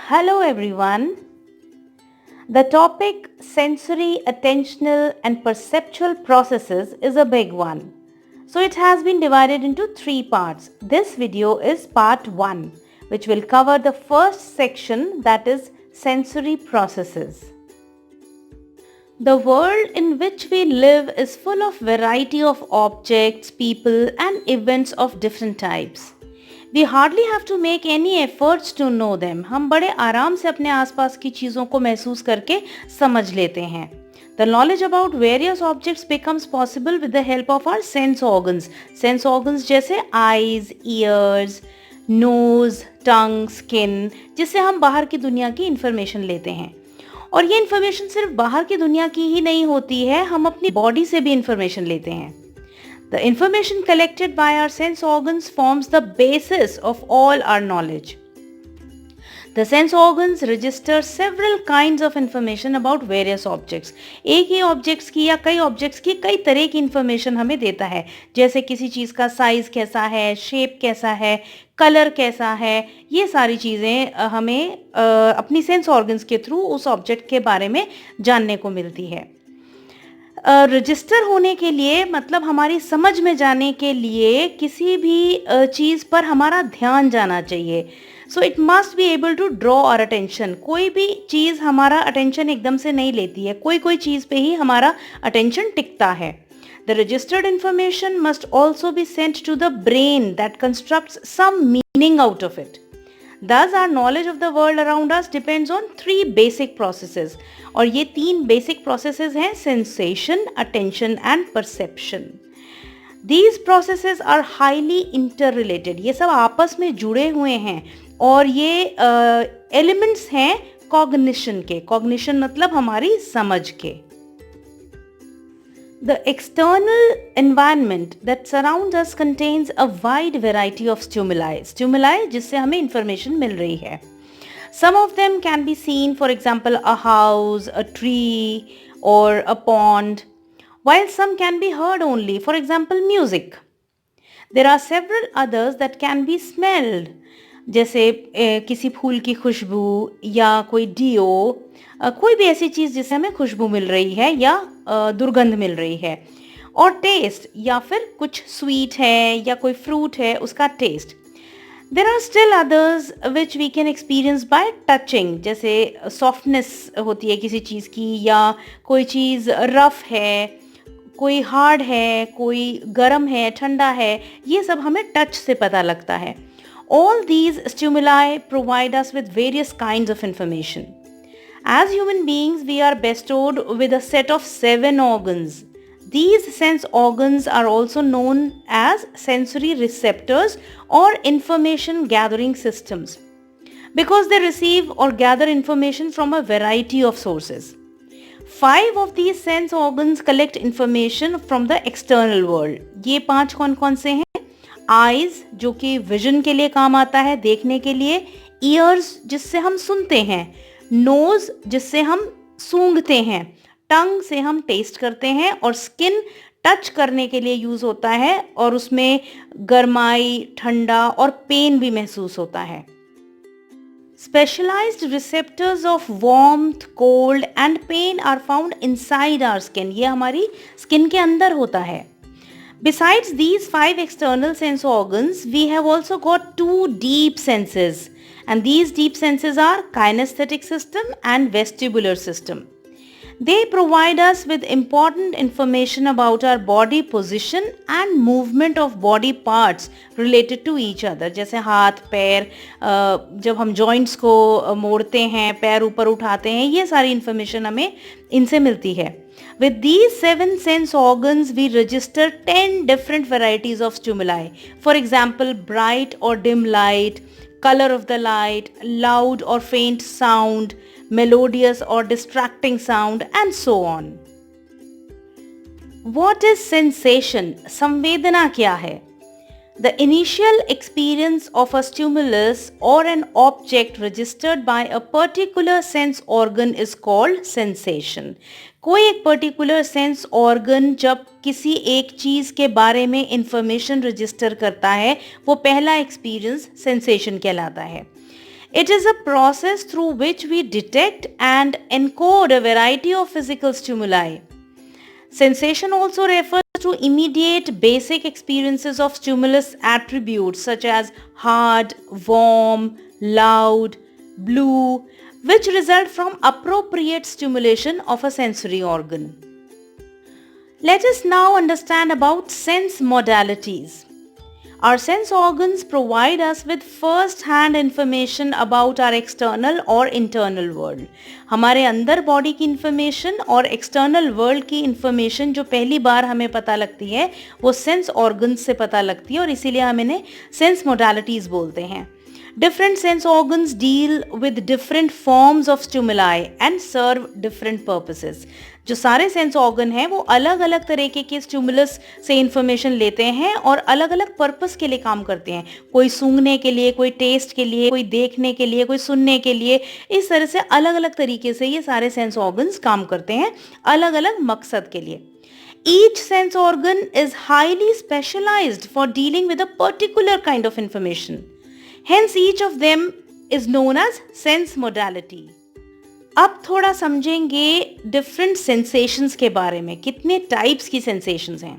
Hello everyone. The topic sensory, attentional and perceptual processes is a big one. So it has been divided into three parts. This video is part 1, which will cover the first section, that is sensory processes. The world in which we live is full of variety of objects, people and events of different types. We hardly have to make any efforts to know them. हम बड़े आराम से अपने आसपास की चीज़ों को महसूस करके समझ लेते हैं. The knowledge about various objects becomes possible with the help of our sense organs. Sense organs जैसे eyes, ears, nose, tongue, skin, जिससे हम बाहर की दुनिया की इंफॉर्मेशन लेते हैं. और ये इंफॉर्मेशन सिर्फ बाहर की दुनिया की ही नहीं होती है, हम अपनी बॉडी से भी इंफॉर्मेशन लेते हैं. The information collected by our sense organs forms the basis of all our knowledge. The sense organs register several kinds of information about various objects. एक ही objects की या कई objects की कई तरह की information हमें देता है, जैसे किसी चीज़ का size कैसा है, shape कैसा है, color कैसा है, ये सारी चीज़ें हमें अपनी sense organs के through उस object के बारे में जानने को मिलती है. रजिस्टर होने के लिए मतलब हमारी समझ में जाने के लिए किसी भी चीज़ पर हमारा ध्यान जाना चाहिए. So it must be able to draw our attention. कोई भी चीज़ हमारा अटेंशन एकदम से नहीं लेती है, कोई कोई चीज़ पे ही हमारा अटेंशन टिकता है. The registered information must also be sent to the brain that constructs some meaning out of it. Thus, our knowledge of the world around us depends on three basic processes. और ये तीन basic processes हैं sensation, attention and perception. These processes are highly interrelated. ये सब आपस में जुड़े हुए हैं और ये elements हैं cognition के. Cognition मतलब हमारी समझ के. The external environment that surrounds us contains a wide variety of stimuli. Stimuli जिससे हमें information मिल रही है. Some of them can be seen, for example, a house, a tree, or a pond, while some can be heard only, for example, music. There are several others that can be smelled, जैसे किसी फूल की खुशबू या कोई deo, कोई भी ऐसी चीज़ जिससे हमें खुशबू मिल रही है या दुर्गंध मिल रही है. और टेस्ट, या फिर कुछ स्वीट है या कोई फ्रूट है उसका taste. There are still others which we can experience by touching, जैसे सॉफ्टनेस होती है किसी चीज़ की, या कोई चीज़ रफ है, कोई हार्ड है, कोई गर्म है, ठंडा है, ये सब हमें टच से पता लगता है. All these stimuli provide us with various kinds of information. As human beings, we are bestowed with a set of 7 organs. These sense organs are also known as sensory receptors or information gathering systems because they receive or gather information from a variety of sources. 5 of these sense organs collect information from the external world. ये 5 कौन-कौन से हैं? Eyes, जो कि vision के लिए काम आता है, देखने के लिए. ईयर्स, जिससे हम सुनते हैं. नोज, जिससे हम सूंघते हैं. टंग से हम टेस्ट करते हैं. और स्किन टच करने के लिए यूज होता है और उसमें गर्माई, ठंडा और पेन भी महसूस होता है. Specialized receptors of warmth, cold and pain are found inside our skin. ये हमारी स्किन के अंदर होता है. Besides these 5 external sense organs, we have also got 2 deep senses, and these deep senses are kinesthetic system and vestibular system. They provide us with important information about our body position and movement of body parts related to each other. जैसे हाथ, पैर, जब हम joints को मोड़ते हैं, पैर ऊपर उठाते हैं, ये सारी information हमें इनसे मिलती है. With these 7 sense organs, we register 10 different varieties of stimuli. For example, bright or dim light, color of the light, loud or faint sound, melodious or distracting sound, and so on. What is sensation? संवेदना क्या है? The initial experience of a stimulus or an object registered by a particular sense organ is called sensation. कोई एक particular sense organ जब किसी एक चीज़ के बारे में इंफॉर्मेशन रजिस्टर करता है, वो पहला एक्सपीरियंस सेंसेशन कहलाता है. It is a process through which we detect and encode a variety of physical stimuli. Sensation also refers to immediate basic experiences of stimulus attributes such as hard, warm, loud, blue, which result from appropriate stimulation of a sensory organ. Let us now understand about sense modalities. Our sense organs provide us with first-hand information about our external और internal world. हमारे अंदर body की information और external world की information जो पहली बार हमें पता लगती है वो सेंस ऑर्गन्स से पता लगती है और इसीलिए हम इन्हें सेंस मोडालिटीज़ बोलते हैं. Different sense organs deal with different forms of stimuli and serve different purposes. जो सारे सेंस ऑर्गन हैं वो अलग अलग तरीके के स्टिमुलस से इंफॉर्मेशन लेते हैं और अलग अलग पर्पस के लिए काम करते हैं. कोई सूंघने के लिए, कोई टेस्ट के लिए, कोई देखने के लिए, कोई सुनने के लिए. इस तरह से अलग अलग तरीके से ये सारे सेंस ऑर्गन्स काम करते हैं अलग अलग मकसद के लिए. Each sense organ is highly specialized for dealing with a particular kind of information. Hence, each of them is known as sense modality. अब थोड़ा समझेंगे डिफरेंट सेंसेशंस के बारे में. कितने टाइप्स की सेंसेशंस हैं.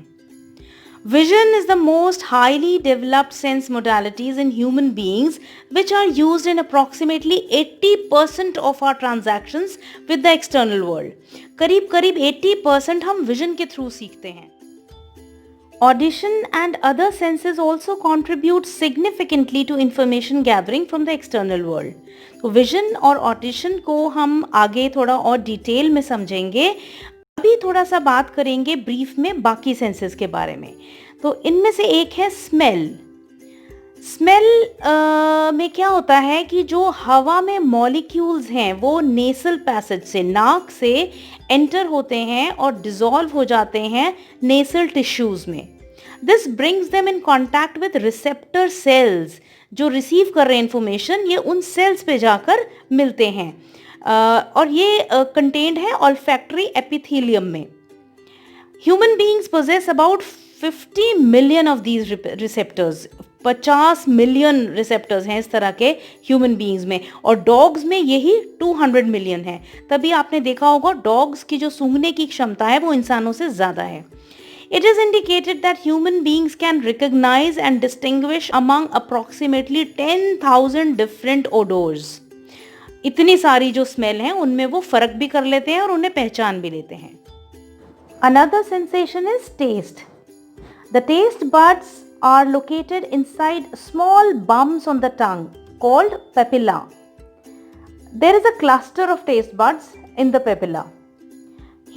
Vision is the most highly developed sense modalities in human beings, which are used in approximately 80% of our transactions with the external world. करीब करीब 80% हम विजन के थ्रू सीखते हैं. Audition and other senses also contribute significantly to information gathering from the external world. तो vision और audition को हम आगे थोड़ा और डिटेल में समझेंगे. अभी थोड़ा सा बात करेंगे ब्रीफ में बाकी सेंसेस के बारे में. तो इनमें से एक है स्मेल. स्मेल में क्या होता है कि जो हवा में मॉलिक्यूल्स हैं वो नेसल पैसेज से, नाक से एंटर होते हैं और डिसॉल्व हो जाते हैं नेसल टिश्यूज में. This brings them in contact with receptor cells. जो रिसीव कर रहे हैं इंफॉर्मेशन ये उन सेल्स पे जाकर मिलते हैं और ये कंटेन्ड है ऑल्फैक्टरी एपिथेलियम में. Human beings possess about 50 million of these receptors. 50 million receptors हैं इस तरह के ह्यूमन बीइंग्स में और डॉग्स में यही 200 मिलियन है. तभी आपने देखा होगा डॉग्स की जो सूंघने की क्षमता है वो इंसानों से ज़्यादा है. It is indicated that human beings can recognize and distinguish among approximately 10,000 different odors. इतनी सारी जो स्मेल हैं उनमें वो फर्क भी कर लेते हैं और उन्हें पहचान भी लेते हैं. Another sensation is taste. The taste buds are located inside small bumps on the tongue called papilla. There is a cluster of taste buds in the papilla.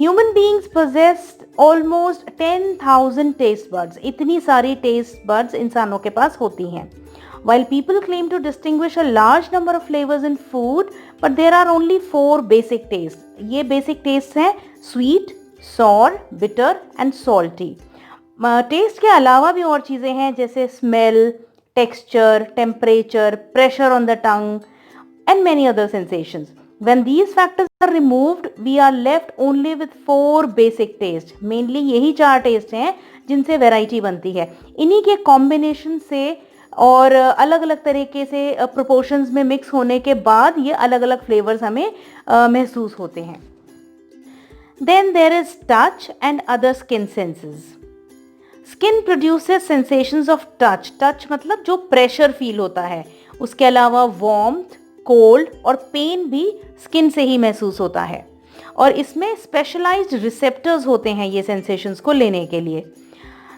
Human beings possess almost 10,000 taste buds. इतनी सारी taste buds इंसानों के पास होती हैं. While people claim to distinguish a large number of flavors in food, but there are only 4 basic tastes. ये basic tastes हैं sweet, sour, bitter and salty. Taste के अलावा भी और चीज़ें हैं जैसे smell, texture, temperature, pressure on the tongue and many other sensations. When these factors are removed we are left only with 4 basic taste. Mainly यही 4 test हैं जिनसे वैरायटी बनती है. इन्हीं के कॉम्बिनेशन से और अलग अलग तरीके से प्रोपोर्शंस में मिक्स होने के बाद ये अलग अलग फ्लेवर्स हमें महसूस होते हैं. Then there is touch and other skin senses. Skin produces sensations of touch. Touch मतलब जो प्रेशर फील होता है. उसके अलावा वार्मथ, कोल्ड और पेन भी स्किन से ही महसूस होता है और इसमें स्पेशलाइज्ड रिसेप्टर्स होते हैं ये सेंसेशंस को लेने के लिए.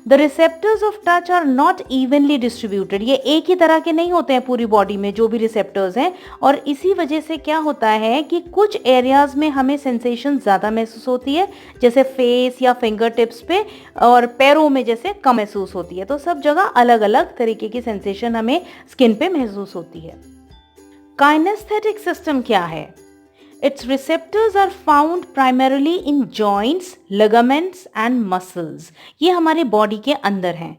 The receptors of touch are not evenly distributed. ये एक ही तरह के नहीं होते हैं पूरी बॉडी में जो भी रिसेप्टर्स हैं और इसी वजह से क्या होता है कि कुछ एरियाज में हमें सेंसेशन ज़्यादा महसूस होती है जैसे फेस या फिंगर टिप्स पे और पैरों में जैसे कम महसूस होती है. तो सब जगह अलग अलग तरीके की सेंसेशन हमें स्किन पे महसूस होती है. काइनेस्थेटिक सिस्टम क्या है? Its receptors are found primarily in joints, ligaments and muscles. ये हमारे बॉडी के अंदर हैं.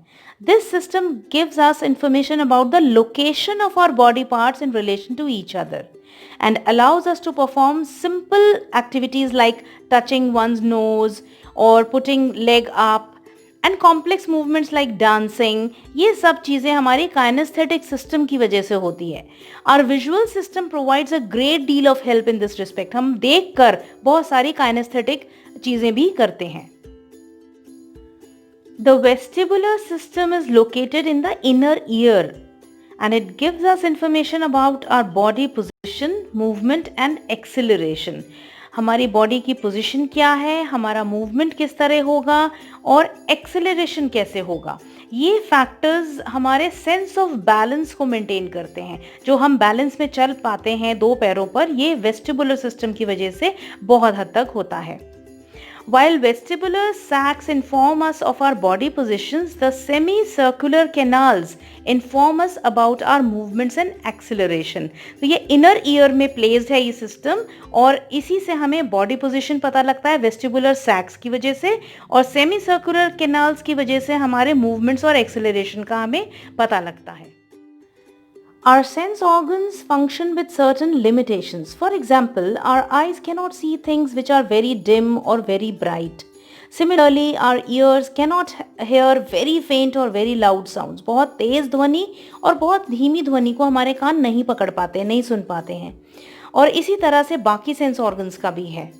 This system gives us information about the location of our body parts in relation to each other and allows us to perform simple activities like touching one's nose or putting leg up and complex movements like dancing, ये सब चीज़ें हमारी kinaesthetic system की वजह से होती है. Our visual system provides a great deal of help in this respect. हम देख कर बहुत सारी काइनेस्थेटिक चीज़ें भी करते हैं. The vestibular system is located in the inner ear and it gives us information about our body position, movement and acceleration. हमारी बॉडी की पोजीशन क्या है, हमारा मूवमेंट किस तरह होगा और एक्सेलरेशन कैसे होगा. ये फैक्टर्स हमारे सेंस ऑफ बैलेंस को मेंटेन करते हैं. जो हम बैलेंस में चल पाते हैं दो पैरों पर, ये वेस्टिबुलर सिस्टम की वजह से बहुत हद तक होता है. While vestibular sacs inform us of our body positions, the semicircular canals inform us about our movements and acceleration. तो ये inner ear में placed है ये system और इसी से हमें body position पता लगता है vestibular sacs की वजह से, और semicircular canals की वजह से हमारे movements और acceleration का हमें पता लगता है. Our sense organs function with certain limitations. For example, our eyes cannot see things which are very dim or very bright. Similarly, our ears cannot hear very faint or very loud sounds. बहुत तेज ध्वनि और बहुत धीमी ध्वनि को हमारे कान नहीं पकड़ पाते, नहीं सुन पाते हैं. और इसी तरह से बाकी सेंस ऑर्गन्स का भी है.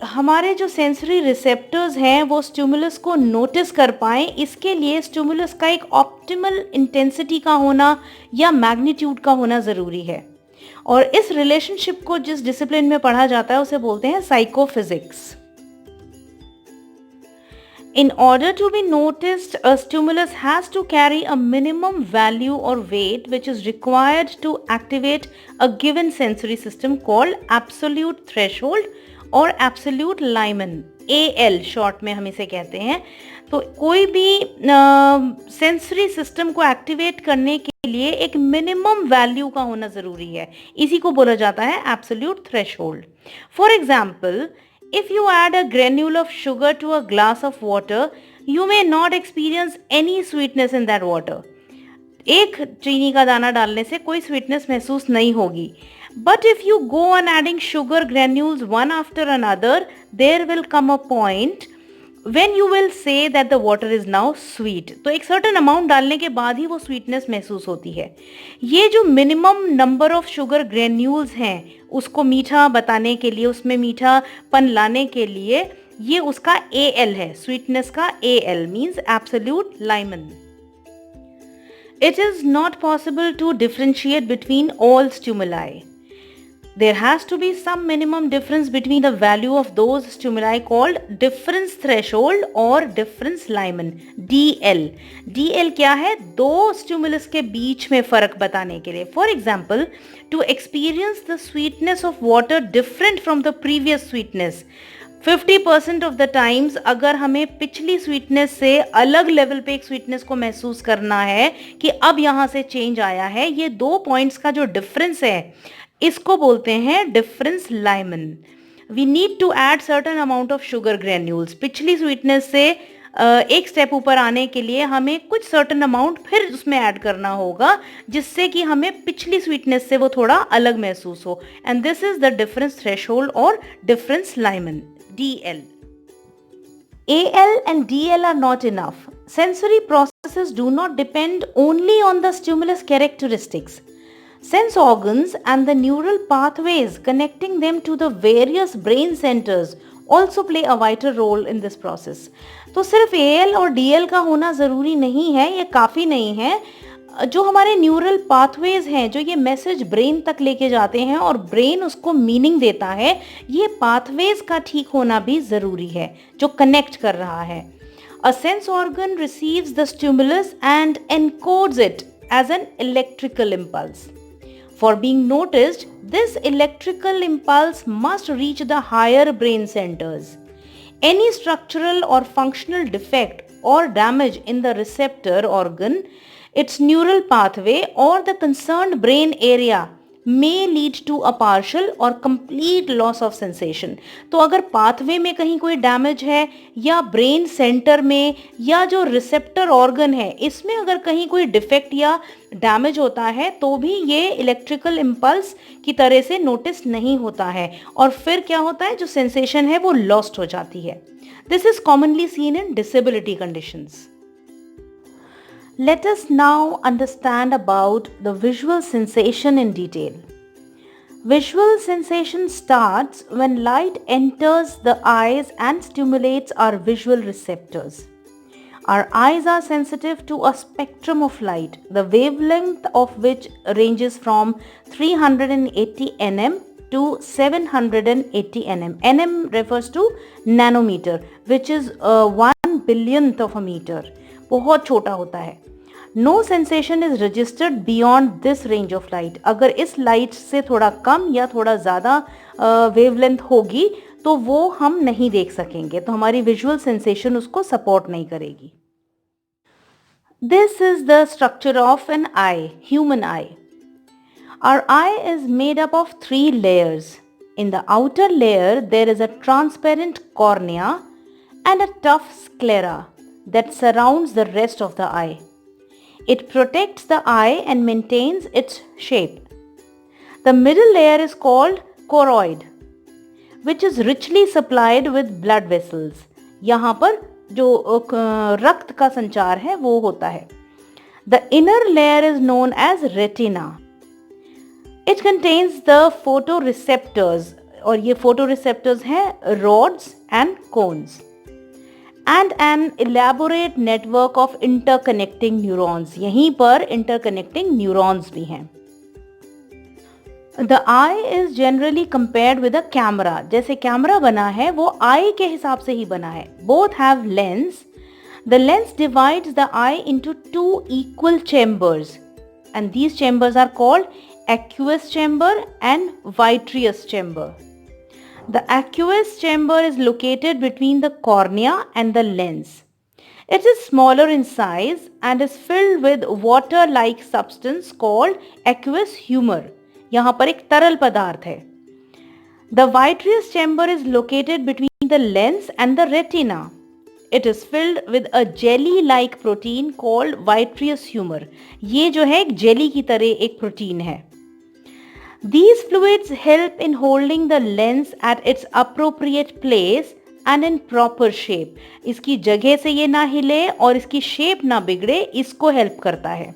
हमारे जो सेंसरी रिसेप्टर्स हैं वो स्टिमुलस को नोटिस कर पाएँ, इसके लिए स्टिमुलस का एक ऑप्टिमल इंटेंसिटी का होना या मैग्नीट्यूड का होना ज़रूरी है. और इस रिलेशनशिप को जिस डिसिप्लिन में पढ़ा जाता है उसे बोलते हैं psychophysics. In order to be noticed, a stimulus has to carry a minimum value or weight which is required to activate a given sensory system called absolute threshold और एब्सोल्यूट लाइमन, AL शॉर्ट में हम इसे कहते हैं. तो कोई भी sensory system को एक्टिवेट करने के लिए एक मिनिमम वैल्यू का होना ज़रूरी है. इसी को बोला जाता है absolute threshold. For example, if you add a granule of sugar to a glass of water, you may not experience any sweetness in that water. एक चीनी का दाना डालने से कोई स्वीटनेस महसूस नहीं होगी. But if you go on adding sugar granules one after another, there will come a point when you will say that the water is now sweet. तो एक certain amount डालने के बाद ही वो sweetness महसूस होती है. ये जो minimum number of sugar granules हैं, उसको मीठा बताने के लिए, उसमें मीठापन लाने के लिए, ये उसका AL है. sweetness का AL means absolute limon. It is not possible to differentiate between all stimuli. There has to be some minimum difference between the value of those stimuli called difference threshold और difference Lyman, DL. DL क्या है? दो stimulus के बीच में फर्क बताने के लिए. For example, to experience the sweetness of water different from the previous sweetness, 50% of the times अगर हमें पिछली स्वीटनेस से अलग लेवल पे एक स्वीटनेस को महसूस करना है कि अब यहाँ से चेंज आया है, ये दो पॉइंट्स का जो डिफरेंस है इसको बोलते हैं difference limen. We need to add certain amount of sugar granules. पिछली स्वीटनेस से एक स्टेप ऊपर आने के लिए हमें कुछ सर्टेन अमाउंट फिर उसमें ऐड करना होगा जिससे कि हमें पिछली स्वीटनेस से वो थोड़ा अलग महसूस हो. And this is the difference threshold और difference limen, DL. AL and DL are not enough. Sensory processes do not depend only on the stimulus characteristics. Sense organs and the neural pathways connecting them to the various brain centers also play a vital role in this process. तो सिर्फ AL और DL का होना ज़रूरी नहीं है, ये काफ़ी नहीं है. जो हमारे न्यूरल पाथवेज हैं, जो ये मैसेज ब्रेन तक लेके जाते हैं और ब्रेन उसको मीनिंग देता है, ये पाथवेज का ठीक होना भी ज़रूरी है जो कनेक्ट कर रहा है. A sense organ receives the stimulus and encodes it as an electrical impulse. For being noticed, this electrical impulse must reach the higher brain centers. Any structural or functional defect or damage in the receptor organ, its neural pathway or the concerned brain area may lead to a partial or complete loss of sensation. तो अगर pathway में कहीं कोई damage है या brain centre में या जो रिसेप्टर ऑर्गन है इसमें अगर कहीं कोई डिफेक्ट या डैमेज होता है तो भी ये इलेक्ट्रिकल इम्पल्स की तरह से नोटिस नहीं होता है और फिर क्या होता है, जो सेंसेशन है वो लॉस्ट हो जाती है. This is commonly seen in disability conditions. Let us now understand about the visual sensation in detail. Visual sensation starts when light enters the eyes and stimulates our visual receptors. Our eyes are sensitive to a spectrum of light, the wavelength of which ranges from 380 nm to 780 nm. Nm refers to nanometer, which is 1 billionth of a meter. बहुत छोटा होता है. No sensation is registered beyond this range of light. अगर इस light से थोड़ा कम या थोड़ा ज़्यादा वेवलेंथ होगी तो वो हम नहीं देख सकेंगे, तो हमारी विजुअल सेंसेशन उसको सपोर्ट नहीं करेगी. This is the structure of an eye, human eye. Our eye is made up of 3 layers. In the outer layer there is a transparent cornea and a tough sclera that surrounds the rest of the eye. It protects the eye and maintains its shape. The middle layer is called choroid, which is richly supplied with blood vessels. यहाँ पर जो रक्त का संचार है वो होता है. The inner layer is known as retina. It contains the photoreceptors, और ये photoreceptors हैं rods and cones. And an elaborate network of interconnecting neurons. यहीं पर interconnecting neurons भी हैं. The eye is generally compared with a camera. जैसे camera बना है वो eye के हिसाब से ही बना है. Both have lens. The lens divides the eye into 2 equal chambers, and these chambers are called aqueous chamber and vitreous chamber. The aqueous chamber is located between the cornea and the lens. It is smaller in size and is filled with water-like substance called aqueous humor. यहाँ पर एक तरल पदार्थ है. The vitreous chamber is located between the lens and the retina. It is filled with a jelly-like protein called vitreous humor. ये जो है एक जेली की तरह एक प्रोटीन है. These fluids help in holding the lens at its appropriate place and in proper shape. इसकी जगह से ये ना हिले और इसकी शेप ना बिगड़े, इसको हेल्प करता है.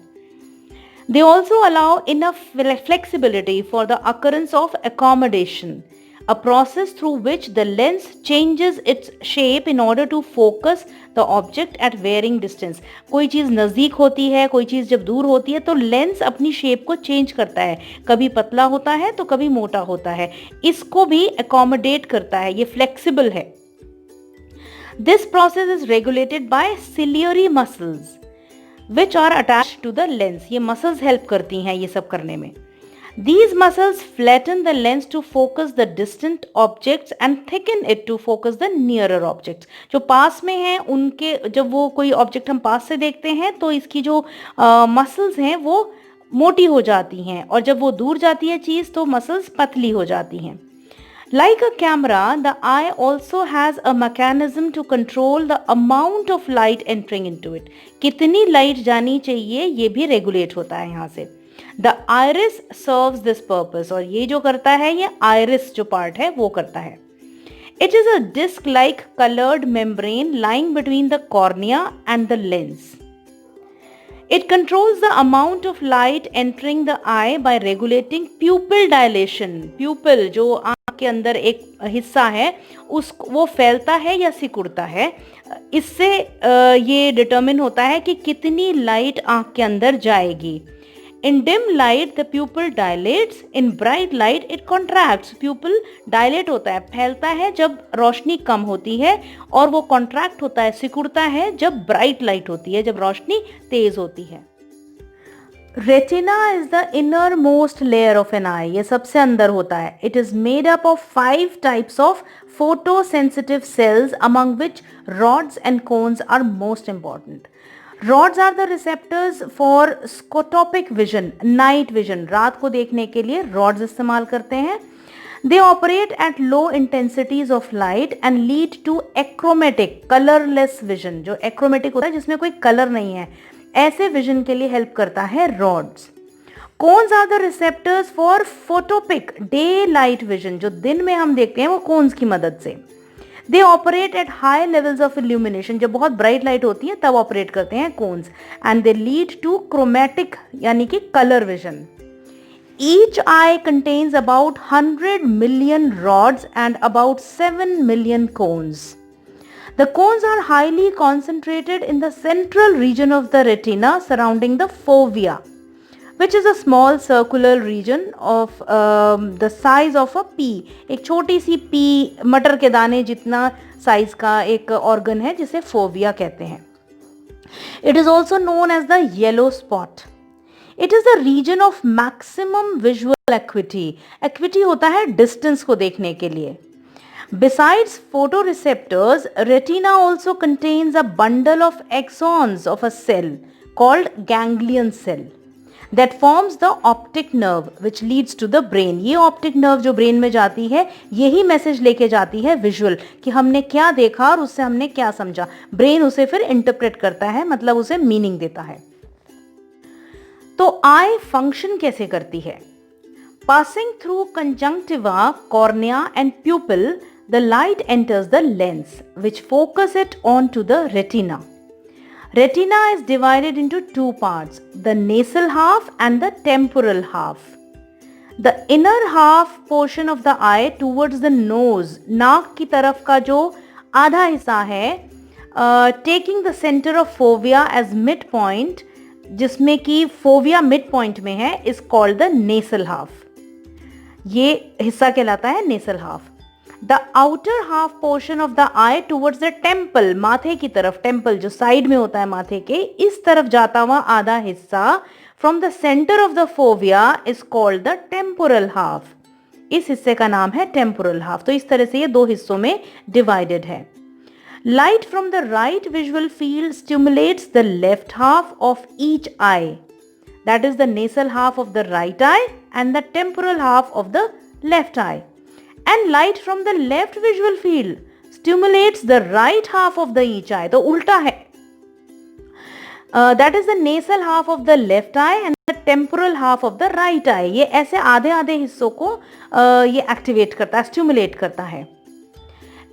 They also allow enough flexibility for the occurrence of accommodation, a process through which the lens changes its shape in order to focus the object at varying distance. कोई चीज़ नज़दीक होती है, कोई चीज़ जब दूर होती है तो लेंस अपनी शेप को चेंज करता है. कभी पतला होता है तो कभी मोटा होता है. इसको भी accommodate करता है, ये flexible है. This process is regulated by ciliary muscles, which are attached to the lens. ये muscles help करती हैं ये सब करने में. These muscles flatten the lens to focus the distant objects and thicken it to focus the nearer objects. जो पास में हैं उनके, जब वो कोई ऑब्जेक्ट हम पास से देखते हैं तो इसकी जो मसल्स हैं वो मोटी हो जाती हैं और जब वो दूर जाती है चीज़ तो मसल्स पतली हो जाती हैं. Like a camera, the eye also has a mechanism to control the amount of light entering into it. कितनी लाइट जानी चाहिए ये भी रेगुलेट होता है यहाँ से. The iris serves this purpose. और ये जो करता है ये iris जो पार्ट है वो करता है. It is a disc-like colored membrane lying between the cornea and the lens. It controls the amount of light entering the eye by regulating pupil dilation. Pupil जो आँख के अंदर एक हिस्सा है उस वो फैलता है या सिकुड़ता है. इससे ये डिटरमिन होता है कि कितनी लाइट आँख के अंदर जाएगी. In dim light, the pupil dilates. In bright light, it contracts. Pupil dilate होता है, फैलता है जब रोशनी कम होती है और वो contract होता है, सिकुड़ता है जब bright light होती है, जब रोशनी तेज होती है. Retina is the innermost layer of an eye. ये सबसे अंदर होता है. It is made up of 5 types of photosensitive cells, among which rods and cones are most important. Rods are the receptors for scotopic vision, night vision. रात को देखने के लिए rods इस्तेमाल करते हैं. They operate at low intensities of light and lead to achromatic, colorless vision. जो achromatic होता है जिसमें कोई color नहीं है, ऐसे vision के लिए help करता है rods. Cones are the receptors for photopic, daylight vision. जो दिन में हम देखते हैं वो cones की मदद से. They operate at high levels of illumination. जब बहुत bright light होती है तब operate करते हैं cones. And they lead to chromatic यानी कि color vision. Each eye contains about 100 million rods and about 7 million cones. The cones are highly concentrated in the central region of the retina surrounding the fovea, which is a small circular region of the size of a pea. एक छोटी सी pea, मटर के दाने जितना size का एक organ है जिसे fovea कहते हैं. It is also known as the yellow spot. It is the region of maximum visual acuity. Acuity होता है distance को देखने के लिए. Besides photoreceptors, retina also contains a bundle of axons of a cell called ganglion cell that forms the optic nerve which leads to the brain. ये optic nerve जो brain में जाती है यही message लेके जाती है visual कि हमने क्या देखा और उससे हमने क्या समझा. Brain उसे फिर interpret करता है, मतलब उसे meaning देता है. तो आई फंक्शन कैसे करती है? Passing through conjunctiva, cornea and pupil, the light enters the lens which focus it on to the retina. Retina is divided into two parts, the nasal half and the temporal half. The inner half portion of the eye towards the nose, नाक की तरफ का जो आधा हिस्सा है, taking the center of fovea as midpoint, जिसमें कि फोविया मिड पॉइंट में है, is called the nasal half. ये हिस्सा कहलाता है nasal half. The outer half portion of the eye towards the temple, माथे की तरफ, टेम्पल जो साइड में होता है माथे के, इस तरफ जाता हुआ आधा हिस्सा from the centre of the fovea is called the temporal half. इस हिस्से का नाम है टेम्पोरल हाफ. तो इस तरह से ये दो हिस्सों में डिवाइडेड है. Light from the right visual field stimulates the left half of each eye. That is the nasal half of the right eye and the temporal half of the left eye. And light from the left visual field stimulates the right half of the each eye. तो उल्टा है. That is the nasal half of the left eye and the temporal half of the right eye. ये ऐसे आधे आधे हिस्सों को ये एक्टिवेट करता है, स्टिमुलेट करता है.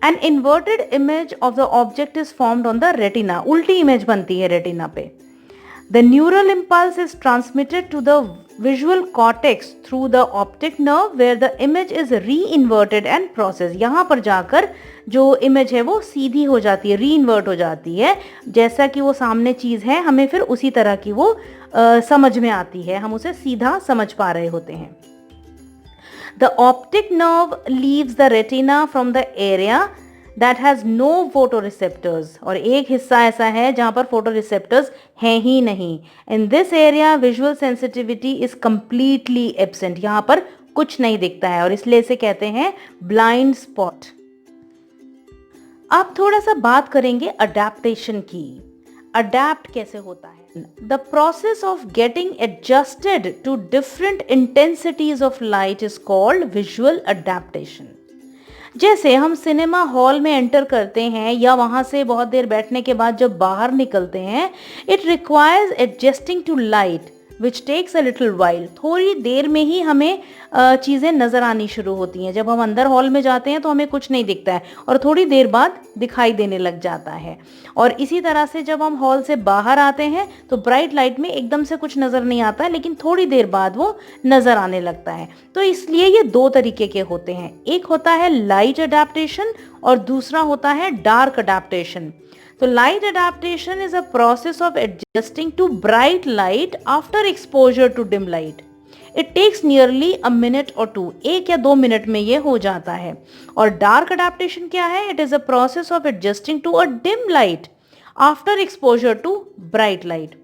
An inverted image of the object is formed on the retina. उल्टी इमेज बनती है रेटिना पे. The neural impulse is transmitted to the visual cortex through the optic nerve where the image is re-inverted and processed. यहाँ पर जाकर जो image है वो सीधी हो जाती है, री-इन्वर्ट हो जाती है. जैसा कि वो सामने चीज़ है हमें फिर उसी तरह की वो समझ में आती है, हम उसे सीधा समझ पा रहे होते हैं. The optic nerve leaves the retina from the area that has no photoreceptors. और एक हिस्सा ऐसा है जहाँ पर photoreceptors हैं ही नहीं. In this area, visual sensitivity is completely absent. यहाँ पर कुछ नहीं दिखता है और इसलिए इसे कहते हैं blind spot. अब थोड़ा सा बात करेंगे adaptation की. Adapt कैसे होता है? The process of getting adjusted to different intensities of light is called visual adaptation. जैसे हम सिनेमा हॉल में एंटर करते हैं या वहाँ से बहुत देर बैठने के बाद जब बाहर निकलते हैं, it requires adjusting to light which takes a little while. थोड़ी देर में ही हमें चीज़ें नज़र आनी शुरू होती हैं. जब हम अंदर हॉल में जाते हैं तो हमें कुछ नहीं दिखता है और थोड़ी देर बाद दिखाई देने लग जाता है. और इसी तरह से जब हम हॉल से बाहर आते हैं तो ब्राइट लाइट में एकदम से कुछ नज़र नहीं आता है, लेकिन थोड़ी देर बाद वो नज़र आने लगता है. तो इसलिए ये दो तरीके के होते हैं. एक होता है लाइट अडेप्टेशन और दूसरा होता है dark adaptation. So light adaptation is a process of adjusting to bright light after exposure to dim light. It takes nearly a minute or two. 1 या 2 मिनट में ये हो जाता है. और dark adaptation क्या है? It is a process of adjusting to a dim light after exposure to bright light.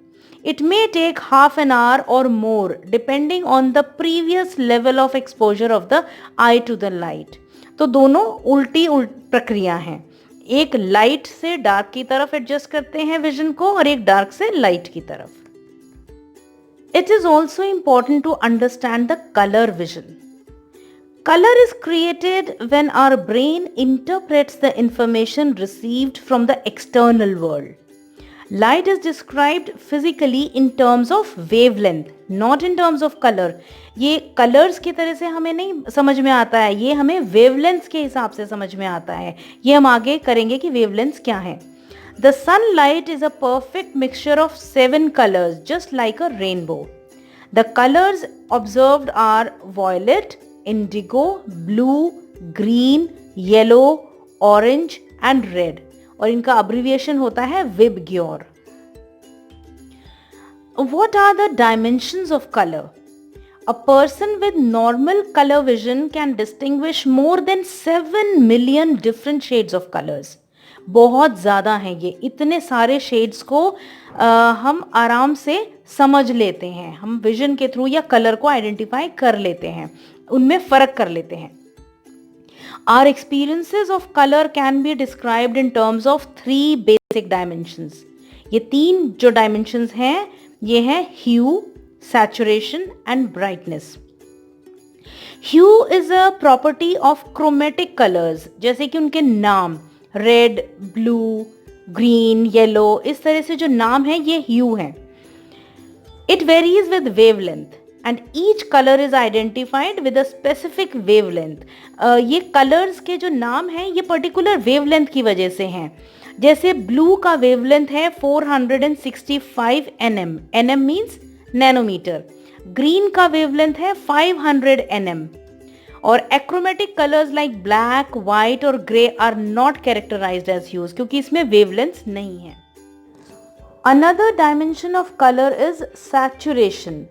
It may take half an hour or more depending on the previous level of exposure of the eye to the light. तो दोनों उल्टी प्रक्रिया हैं. एक light से dark की तरफ adjust करते हैं विजन को और एक डार्क से लाइट की तरफ. It is also important to understand the color vision. Color is created when our brain interprets the information received from the external world. Light is described physically in terms of wavelength, not in terms of color. ये colors की तरह से हमें नहीं समझ में आता है, ये हमें wavelengths के हिसाब से समझ में आता है. ये हम आगे करेंगे कि wavelengths क्या हैं. The sunlight is a perfect mixture of 7 colors, just like a rainbow. The colors observed are violet, indigo, blue, green, yellow, orange and red. और इनका abbreviation होता है VIBGYOR. What are the dimensions of color? A person with normal color vision can distinguish more than 7 million different shades of colors. बहुत ज़्यादा हैं ये, इतने सारे शेड्स को हम आराम से समझ लेते हैं, हम विजन के थ्रू या कलर को आइडेंटिफाई कर लेते हैं, उनमें फ़र्क कर लेते हैं. Our experiences of color can be described in terms of 3 basic dimensions. ये 3 जो dimensions हैं ये हैं hue, saturation and brightness. Hue is a property of chromatic colors, जैसे कि उनके नाम रेड, ब्लू, ग्रीन, येलो, इस तरह से जो नाम है ये ह्यू है. It varies with wavelength and each colour is identified with a specific wavelength. ये कलर्स के जो नाम हैं ये पर्टिकुलर वेवलेंथ की वजह से हैं. जैसे ब्लू का वेवलेंथ है 465 nm, nm means nanometre. Green का वेवलेंथ है 500 nm. और achromatic colours like black, white और grey are not characterised as hues क्योंकि इसमें वेवलेंथ्स नहीं है. Another dimension of colour is saturation.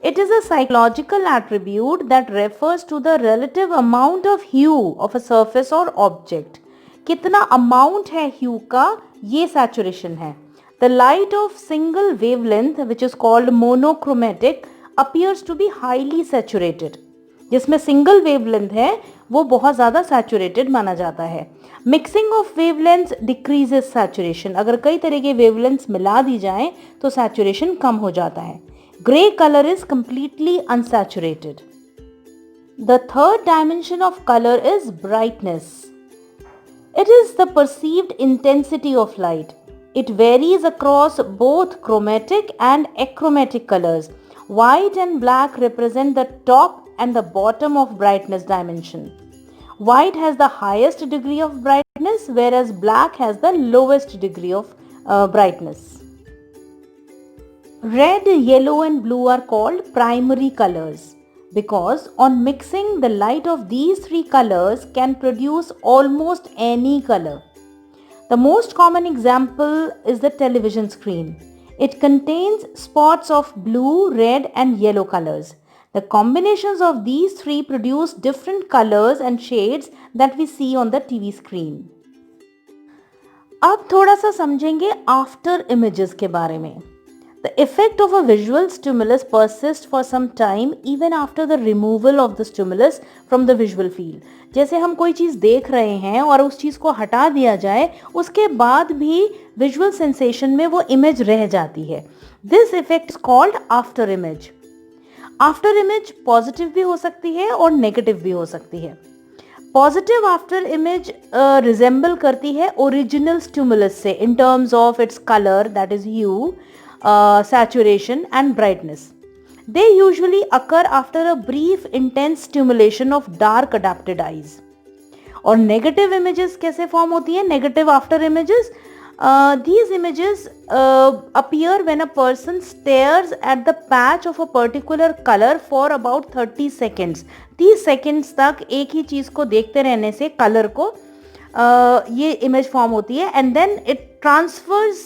It is a psychological attribute that refers to the relative amount of hue of a surface or object. कितना amount है hue का, ये saturation है. The light of single wavelength, which is called monochromatic, appears to be highly saturated. जिसमें single wavelength है वो बहुत ज़्यादा saturated माना जाता है. Mixing of wavelengths decreases saturation. अगर कई तरह के wavelengths मिला दी जाएं तो saturation कम हो जाता है. Gray color is completely unsaturated. The third dimension of color is brightness. It is the perceived intensity of light. It varies across both chromatic and achromatic colors. White and black represent the top and the bottom of brightness dimension. White has the highest degree of brightness, whereas black has the lowest degree of brightness. Red, yellow and blue are called primary colors because on mixing the light of these three colors can produce almost any color. The most common example is the television screen. It contains spots of blue, red and yellow colors. The combinations of these three produce different colors and shades that we see on the TV screen. अब थोड़ा सा समझेंगे after images के बारे में. The effect of a visual stimulus persists for some time even after the removal of the stimulus from the visual field. जैसे हम कोई चीज़ देख रहे हैं और उस चीज़ को हटा दिया जाए उसके बाद भी visual sensation में वो image रह जाती है. This effect is called after image. After image positive भी हो सकती है और negative भी हो सकती है. Positive after image resemble करती है original stimulus से in terms of its color, that is hue, saturation and brightness. They usually occur after a brief intense stimulation of dark adapted eyes. और negative images कैसे form होती हैं? Negative after images, these images appear when a person stares at the patch of a particular color for about 30 seconds. 30 seconds तक एक ही चीज़ को देखते रहने से color को ये image form होती है and then it transfers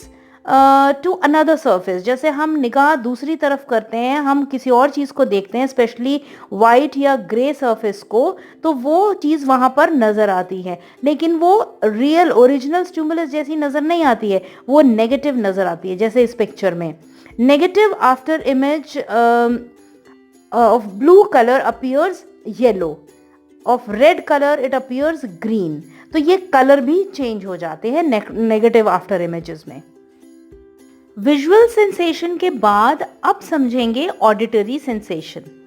to another surface. जैसे हम निगाह दूसरी तरफ करते हैं, हम किसी और चीज़ को देखते हैं स्पेशली वाइट या ग्रे सरफेस को, तो वो चीज़ वहाँ पर नज़र आती है लेकिन वो रियल ओरिजिनल स्टिमुलस जैसी नज़र नहीं आती है, वो नेगेटिव नज़र आती है. जैसे इस पिक्चर में negative after image of blue colour appears yellow, of red color it appears green. तो ये कलर भी चेंज हो जाते हैं नेगेटिव आफ्टर इमेजेस में। विजुअल सेंसेशन के बाद अब समझेंगे auditory sensation.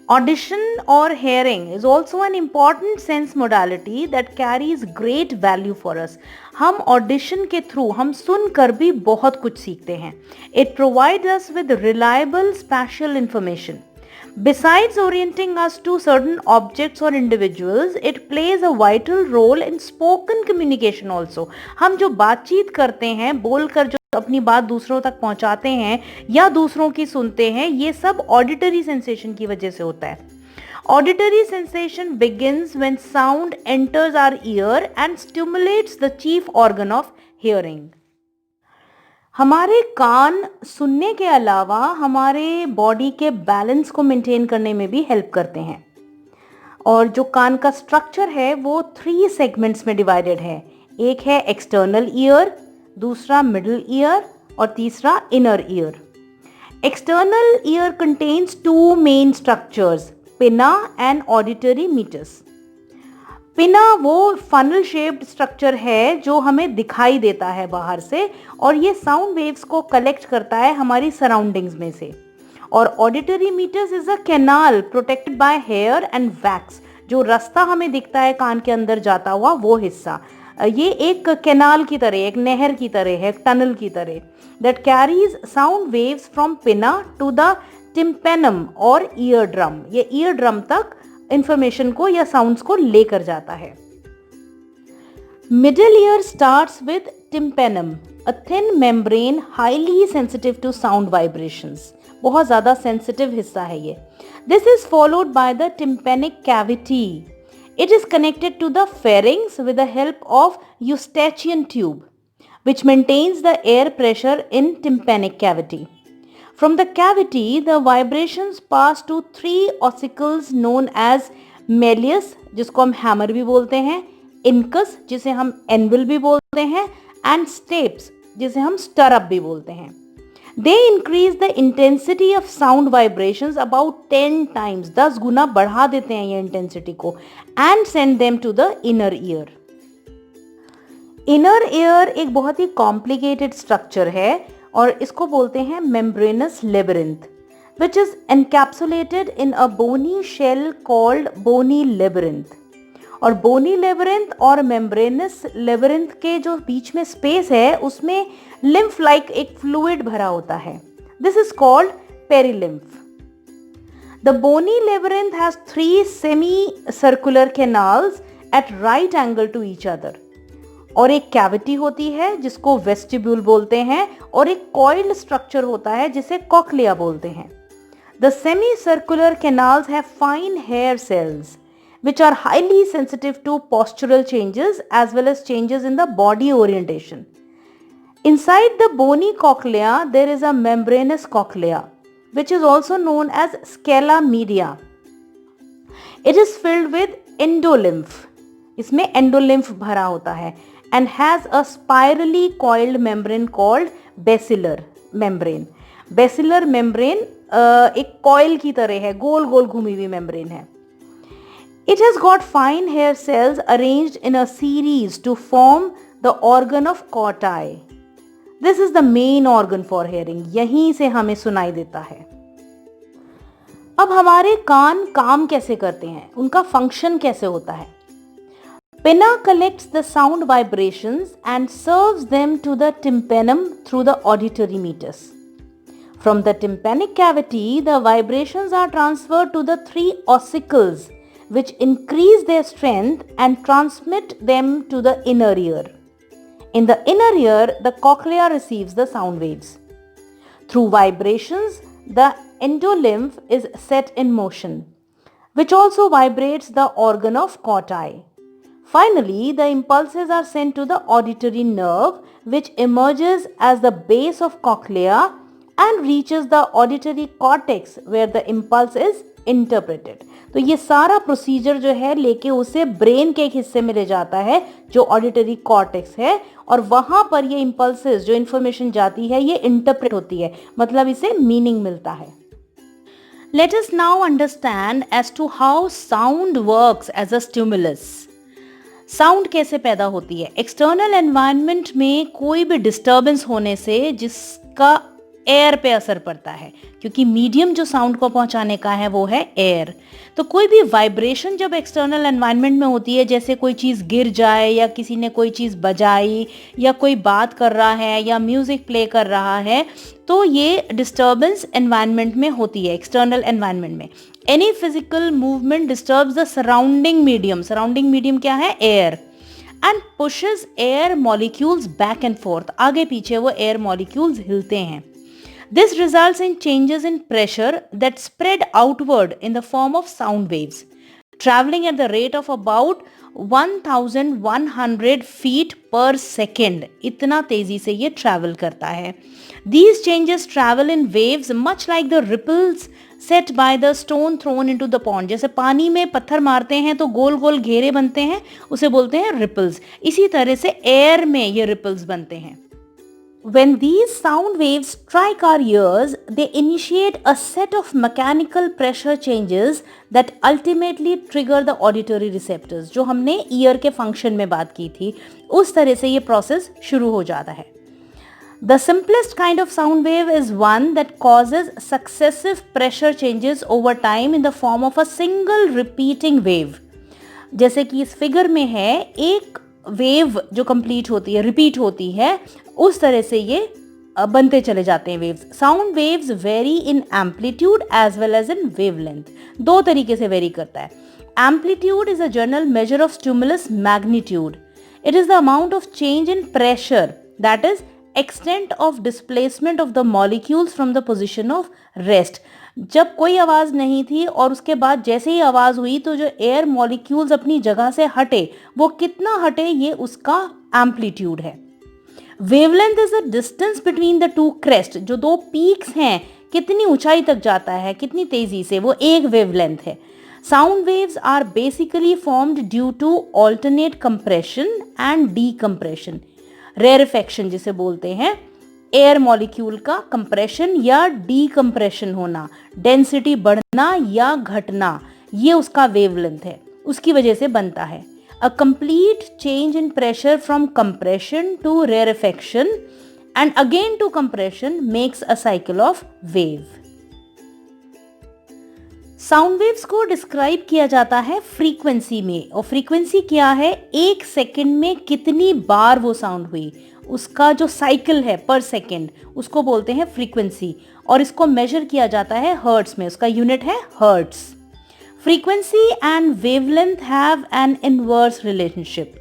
Audition or hearing is also an important sense modality that carries great value for us. हम audition के थ्रू हम सुनकर भी बहुत कुछ सीखते हैं. It provides us with reliable spatial information. Besides orienting us to certain objects or individuals, it plays a vital role in spoken communication also. हम जो बातचीत करते हैं, बोलकर जो अपनी बात दूसरों तक पहुंचाते हैं या दूसरों की सुनते हैं, ये सब ऑडिटरी सेंसेशन की वजह से होता है। Auditory sensation begins when sound enters our ear and stimulates the chief organ of hearing. हमारे कान सुनने के अलावा हमारे बॉडी के बैलेंस को मेंटेन करने में भी हेल्प करते हैं, और जो कान का स्ट्रक्चर है वो 3 सेगमेंट्स में डिवाइडेड है। एक है एक्सटर्नल ईयर, दूसरा मिडिल ईयर और तीसरा inner ear. External ear contains 2 main structures, पिना एंड ऑडिटरी मीटस। पिना वो फनल शेप्ड स्ट्रक्चर है जो हमें दिखाई देता है बाहर से, और ये साउंड वेव्स को कलेक्ट करता है हमारी सराउंडिंग्स में से। और auditory meatus is a canal protected by hair and wax, जो रास्ता हमें दिखता है कान के अंदर जाता हुआ वो हिस्सा, ये एक कैनाल की तरह, एक नहर की तरह है, एक टनल की तरह, that carries sound waves from pinna to the tympanum और ईयर ड्रम। ये ईयर ड्रम तक इंफॉर्मेशन को या साउंड्स को लेकर जाता है। Middle ear starts with tympanum, a thin membrane highly sensitive to sound vibrations. बहुत ज़्यादा सेंसिटिव हिस्सा है ये। This is followed by the tympanic cavity. It is connected to the pharynx with the help of eustachian tube, which maintains the air pressure in tympanic cavity. From the cavity, the vibrations pass to 3 ossicles known as malleus, जिसको हम hammer भी बोलते हैं, incus, जिसे हम anvil भी बोलते हैं, and stapes, जिसे हम stirrup भी बोलते हैं. They increase the intensity of sound vibrations about 10 times, 10 गुना बढ़ा देते हैं ये इंटेंसिटी को, and send them to the inner ear. Inner ear एक बहुत ही complicated structure है और इसको बोलते हैं membranous labyrinth, which is encapsulated in a bony shell called bony labyrinth. और बोनी लेबरिंथ और मेम्ब्रेनस लेबरिंथ के जो बीच में स्पेस है उसमें लिम्फ लाइक एक फ्लूइड भरा होता है. This is called perilymph. The bony labyrinth has 3 semi circular canals at right angle to each other, और एक कैविटी होती है जिसको वेस्टिब्यूल बोलते हैं, और एक कॉइल्ड स्ट्रक्चर होता है जिसे कॉक्लिया बोलते हैं. The semi circular canals have fine hair cells which are highly sensitive to postural changes as well as changes in the body orientation. Inside the bony cochlea, there is a membranous cochlea, which is also known as scala media. It is filled with endolymph. इसमें endolymph भरा होता है, and has a spirally coiled membrane called basilar membrane. Basilar membrane एक coil की तरह है, गोल गोल घूमी हुई membrane है. It has got fine hair cells arranged in a series to form the organ of Corti. This is the main organ for hearing. यहीं से हमें सुनाई देता है. अब हमारे कान काम कैसे करते हैं, उनका फंक्शन कैसे होता है. Pinna collects the sound vibrations and serves them to the tympanum through the auditory meatus. From the tympanic cavity, the vibrations are transferred to the 3 ossicles, which increase their strength and transmit them to the inner ear. In the inner ear, the cochlea receives the sound waves. Through vibrations, the endolymph is set in motion, which also vibrates the organ of Corti. Finally, the impulses are sent to the auditory nerve, which emerges as the base of cochlea and reaches the auditory cortex, where the impulse is interpreted. तो ये सारा procedure जो है लेके उसे brain के एक हिस्से में ले जाता है जो ऑडिटरी कॉर्टेक्स है, और वहां पर ये इंपल्सेस जो इन्फॉर्मेशन जाती है ये इंटरप्रेट होती है, मतलब इसे मीनिंग मिलता है. Let us now understand as to how sound works as a stimulus. Sound कैसे पैदा होती है? एक्सटर्नल एनवायरनमेंट में कोई भी डिस्टर्बेंस होने से जिसका एयर पे असर पड़ता है, क्योंकि मीडियम जो साउंड को पहुंचाने का है वो है एयर। तो कोई भी वाइब्रेशन जब एक्सटर्नल एनवायरनमेंट में होती है, जैसे कोई चीज़ गिर जाए या किसी ने कोई चीज़ बजाई या कोई बात कर रहा है या म्यूज़िक प्ले कर रहा है, तो ये डिस्टर्बेंस एनवायरनमेंट में होती है, एक्सटर्नल एनवायरनमेंट में। Any physical movement disturbs the surrounding medium. Surrounding medium क्या है? Air. And pushes air molecules back and fourth. आगे पीछे वो एयर मॉलिक्यूल्स हिलते हैं। This results in changes in pressure that spread outward in the form of sound waves, traveling at the rate of about 1100 feet per second. इतना तेजी से ये travel करता है. These changes travel in waves much like the ripples set by the stone thrown into the pond. जैसे पानी में पत्थर मारते हैं तो गोल गोल घेरे बनते हैं, उसे बोलते हैं ripples. इसी तरह से air में ये ripples बनते हैं. When these sound waves strike our ears, they initiate a set of mechanical pressure changes that ultimately trigger the auditory receptors. जो हमने ईयर के फंक्शन में बात की थी, उस तरह से ये प्रोसेस शुरू हो जाता है. The simplest kind of sound wave is one that causes successive pressure changes over time in the form of a single repeating wave. जैसे कि इस फिगर में है, एक वेव जो कंप्लीट होती है, रिपीट होती है, उस तरह से ये बनते चले जाते हैं waves. Sound waves vary in amplitude as well as in wavelength. दो तरीके से वेरी करता है. Amplitude is a general measure of stimulus magnitude. It is the amount of change in pressure, that is extent of displacement of the molecules from the position of rest. जब कोई आवाज़ नहीं थी और उसके बाद जैसे ही आवाज़ हुई तो जो एयर मॉलिक्यूल्स अपनी जगह से हटे, वो कितना हटे, ये उसका एम्पलीट्यूड है. Wavelength is the distance between the two crest. जो दो पीक्स हैं, कितनी ऊंचाई तक जाता है, कितनी तेजी से, वो एक वेवलेंथ है. Sound waves are basically formed due to alternate compression and decompression. Rarefaction जिसे बोलते हैं, एयर मॉलिक्यूल का कंप्रेशन या डीकंप्रेशन होना, डेंसिटी बढ़ना या घटना, ये उसका वेवलेंथ है, उसकी वजह से बनता है. A complete change in pressure from compression to rarefaction and again to compression makes a cycle of wave. Sound waves को डिस्क्राइब किया जाता है फ्रीक्वेंसी में, और फ्रीक्वेंसी क्या है? एक सेकंड में कितनी बार वो साउंड हुई, उसका जो साइकिल है पर सेकंड, उसको बोलते हैं फ्रीक्वेंसी. और इसको मेजर किया जाता है हर्ट्स में, उसका यूनिट है hertz. Frequency and wavelength have an inverse relationship.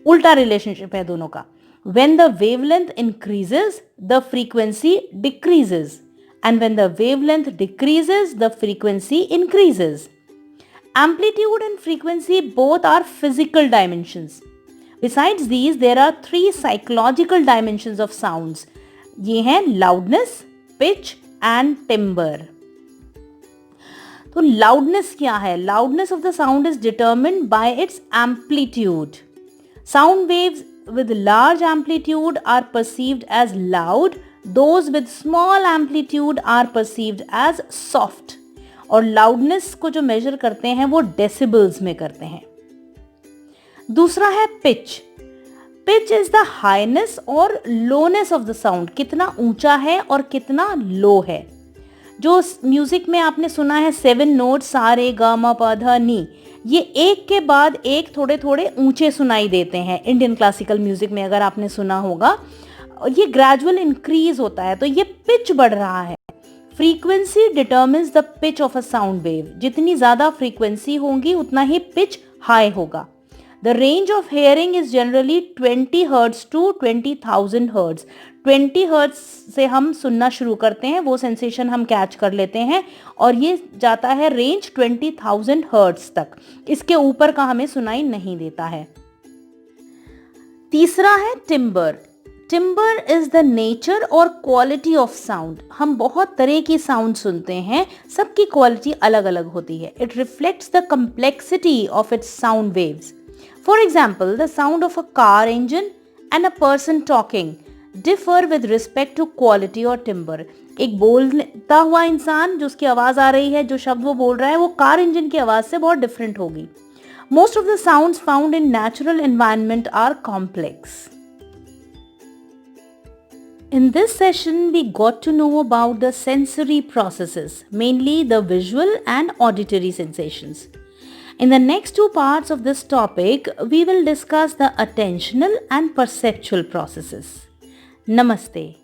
उल्टा रिलेशनशिप है दोनों का. When the wavelength increases, the frequency decreases. And when the wavelength decreases, the frequency increases. Amplitude and frequency both are physical dimensions. Besides these, there are three psychological dimensions of sounds. ये हैं loudness, pitch and timbre. तो loudness क्या है? Loudness of the sound is determined bye it's amplitude. Sound waves with large amplitude are perceived as loud, those with small amplitude are perceived as soft. और loudness को जो measure करते हैं वो decibels में करते हैं. दूसरा है pitch. Pitch is the highness और lowness of the sound. कितना ऊंचा है और कितना low है. जो म्यूजिक में आपने सुना है 7 नोट, सा रे गा मा पा धा नी, ये एक के बाद एक थोड़े थोड़े ऊंचे सुनाई देते हैं. इंडियन क्लासिकल म्यूजिक में अगर आपने सुना होगा, ये ग्रेजुअल इंक्रीज होता है, तो ये पिच बढ़ रहा है. Frequency determines the pitch of a sound wave. जितनी ज्यादा फ्रीक्वेंसी होगी उतना ही पिच हाई होगा. The range of hearing is generally 20 hertz to 20,000 hertz. 20 hertz से हम सुनना शुरू करते हैं, वो सेंसेशन हम कैच कर लेते हैं, और ये जाता है रेंज 20,000 हर्ट्ज तक. इसके ऊपर का हमें सुनाई नहीं देता है. तीसरा है timber. Timber is the nature और क्वालिटी ऑफ साउंड. हम बहुत तरह की साउंड सुनते हैं, सबकी क्वालिटी अलग अलग होती है. It reflects the complexity of its sound waves. For example, the sound of a car engine and a person talking differ with respect to quality or timbre. एक बोलता हुआ इंसान जो उसकी आवाज़ आ रही है, जो शब्द वो बोल रहा है, वो कार इंजन की आवाज़ से बहुत डिफरेंट होगी. Most of the sounds found in natural environment are complex. In this session, we got to know about the sensory processes, mainly the visual and auditory sensations. In the next two parts of this topic, we will discuss the attentional and perceptual processes. Namaste.